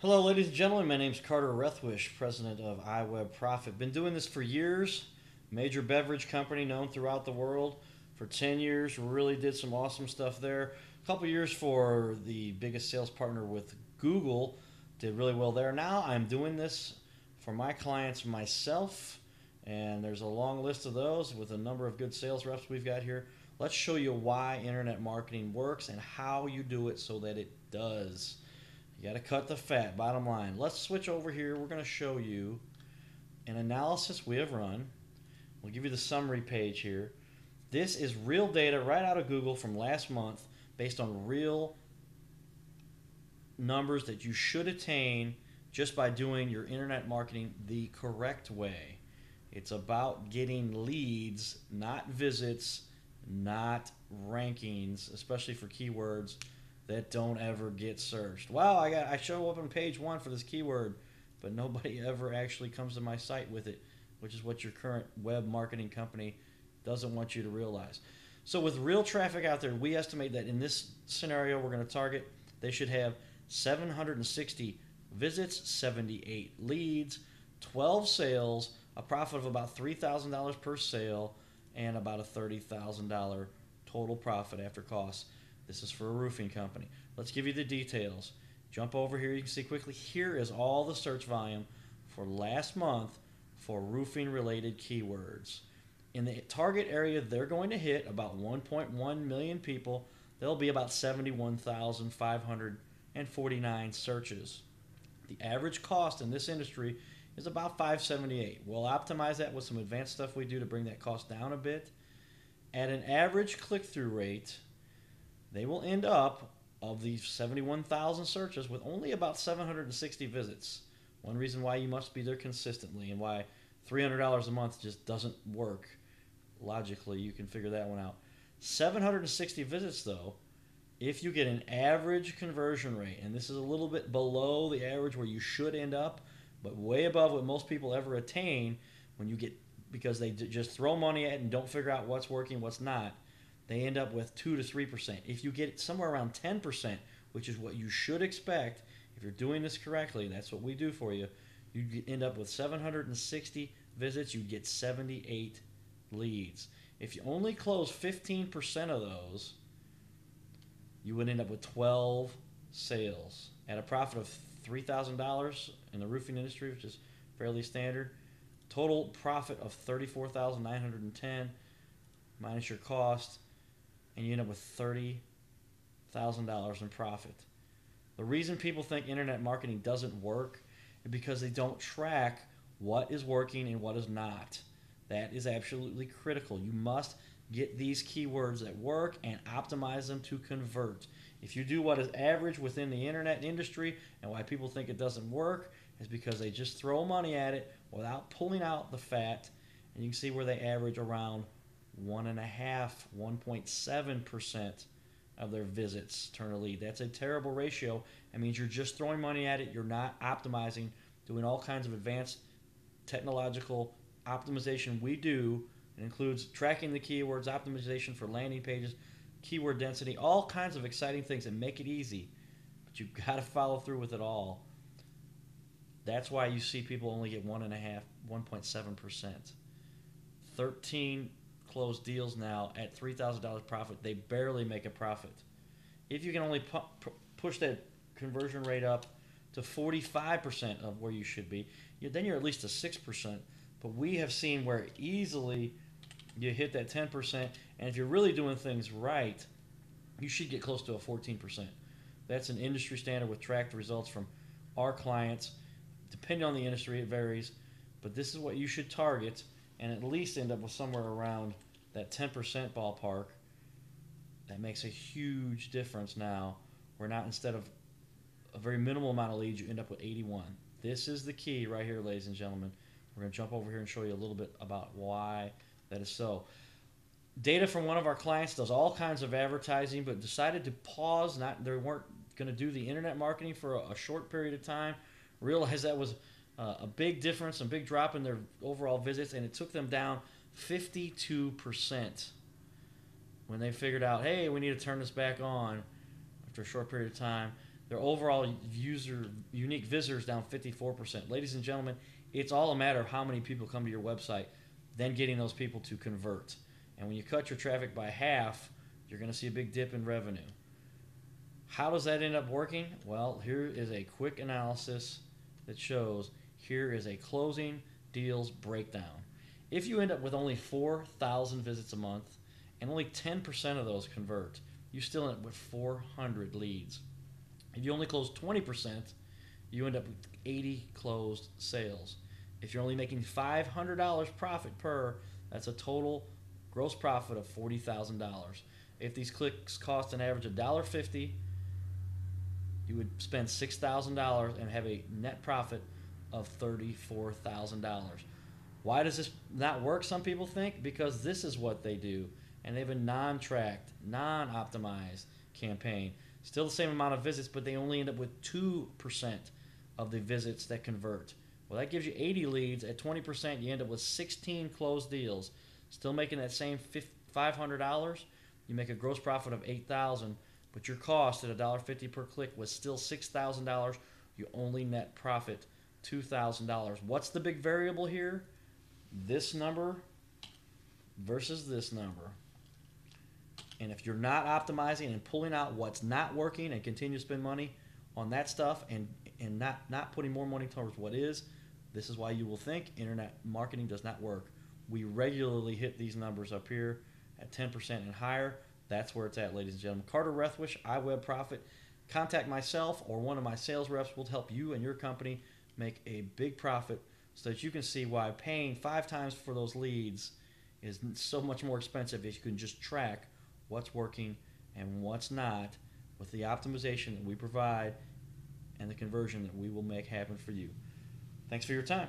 Hello, ladies and gentlemen. My name is Carter Rethwish, president of iWeb Profit. Been doing this for years. Major beverage company known throughout the world for 10 years. Really did some awesome stuff there. A couple years for the biggest sales partner with Google. Did really well there. Now I'm doing this for my clients myself, and there's a long list of those with a number of good sales reps we've got here. Let's show you why internet marketing works and how you do it so that it does. You got to cut the fat, bottom line. Let's switch over here. We're going to show you an analysis we have run. We'll give you the summary page here. This is real data right out of Google from last month based on real numbers that you should attain just by doing your internet marketing the correct way. It's about getting leads, not visits, not rankings, especially for keywords that don't ever get searched. Wow, I show up on page one for this keyword, but nobody ever actually comes to my site with it, which is what your current web marketing company doesn't want you to realize. So with real traffic out there, we estimate that in this scenario we're going to target, they should have 760 visits, 78 leads, 12 sales, a profit of about $3,000 per sale, and about a $30,000 total profit after costs. This is for a roofing company. Let's give you the details. Jump over here. You can see quickly. Here is all the search volume for last month for roofing related keywords. In the target area, they're going to hit about 1.1 million people. There'll be about 71,549 searches. The average cost in this industry is about $578. We'll optimize that with some advanced stuff we do to bring that cost down a bit. At an average click-through rate, they will end up, of these 71,000 searches, with only about 760 visits. One reason why you must be there consistently and why $300 a month just doesn't work. Logically, you can figure that one out. 760 visits, though, if you get an average conversion rate, and this is a little bit below the average where you should end up, but way above what most people ever attain when you get, because they just throw money at it and don't figure out what's working, what's not. They end up with 2 to 3%. If you get somewhere around 10%, which is what you should expect, if you're doing this correctly, that's what we do for you, you end up with 760 visits, you get 78 leads. If you only close 15% of those, you would end up with 12 sales at a profit of $3,000 in the roofing industry, which is fairly standard. Total profit of $34,910 minus your cost, and you end up with $30,000 in profit. The reason people think internet marketing doesn't work is because they don't track what is working and what is not. That is absolutely critical. You must get these keywords that work and optimize them to convert. If you do what is average within the internet industry, and why people think it doesn't work is because they just throw money at it without pulling out the fat, and you can see where they average around 1.7% of their visits turn a lead. That's a terrible ratio. That means you're just throwing money at it. You're not optimizing, doing all kinds of advanced technological optimization we do. It includes tracking the keywords, optimization for landing pages, keyword density, all kinds of exciting things that make it easy. But you've got to follow through with it all. That's why you see people only get 1.7%. 13 closed deals now at $3,000 profit. They barely make a profit. If you can only push that conversion rate up to 45% of where you should be, then you're at least a 6%. But we have seen where easily you hit that 10%, and if you're really doing things right, you should get close to a 14%. That's an industry standard with tracked results from our clients. Depending on the industry, it varies, but this is what you should target and at least end up with somewhere around that 10% ballpark. That makes a huge difference now. We're not, instead of a very minimal amount of leads, you end up with 81. This is the key right here, ladies and gentlemen. We're going to jump over here and show you a little bit about why that is so. Data from one of our clients does all kinds of advertising, but decided to pause. They weren't going to do the internet marketing for a short period of time. Realized that was a big difference, a big drop in their overall visits, and it took them down 52% when they figured out, hey, we need to turn this back on after a short period of time. Their overall unique visitors down 54%. Ladies and gentlemen, it's all a matter of how many people come to your website, then getting those people to convert. And when you cut your traffic by half, you're going to see a big dip in revenue. How does that end up working? Well, here is a quick analysis that shows here is a closing deals breakdown. If you end up with only 4,000 visits a month and only 10% of those convert, you still end up with 400 leads. If you only close 20%, you end up with 80 closed sales. If you're only making $500 profit per, that's a total gross profit of $40,000. If these clicks cost an average of $1.50, you would spend $6,000 and have a net profit of $34,000. Why does this not work, some people think? Because this is what they do, and they have a non-tracked, non-optimized campaign. Still the same amount of visits, but they only end up with 2% of the visits that convert. Well, that gives you 80 leads. At 20%, you end up with 16 closed deals. Still making that same $500. You make a gross profit of $8,000, but your cost at $1.50 per click was still $6,000. You only net profit $2,000. What's the big variable here? This number versus this number. And if you're not optimizing and pulling out what's not working and continue to spend money on that stuff and not putting more money towards what is, this is why you will think internet marketing does not work. We regularly hit these numbers up here at 10% and higher. That's where it's at, ladies and gentlemen. Carter Rethwish, iWeb Profit. Contact myself or one of my sales reps will help you and your company make a big profit so that you can see why paying 5 times for those leads is so much more expensive if you can just track what's working and what's not with the optimization that we provide and the conversion that we will make happen for you. Thanks for your time.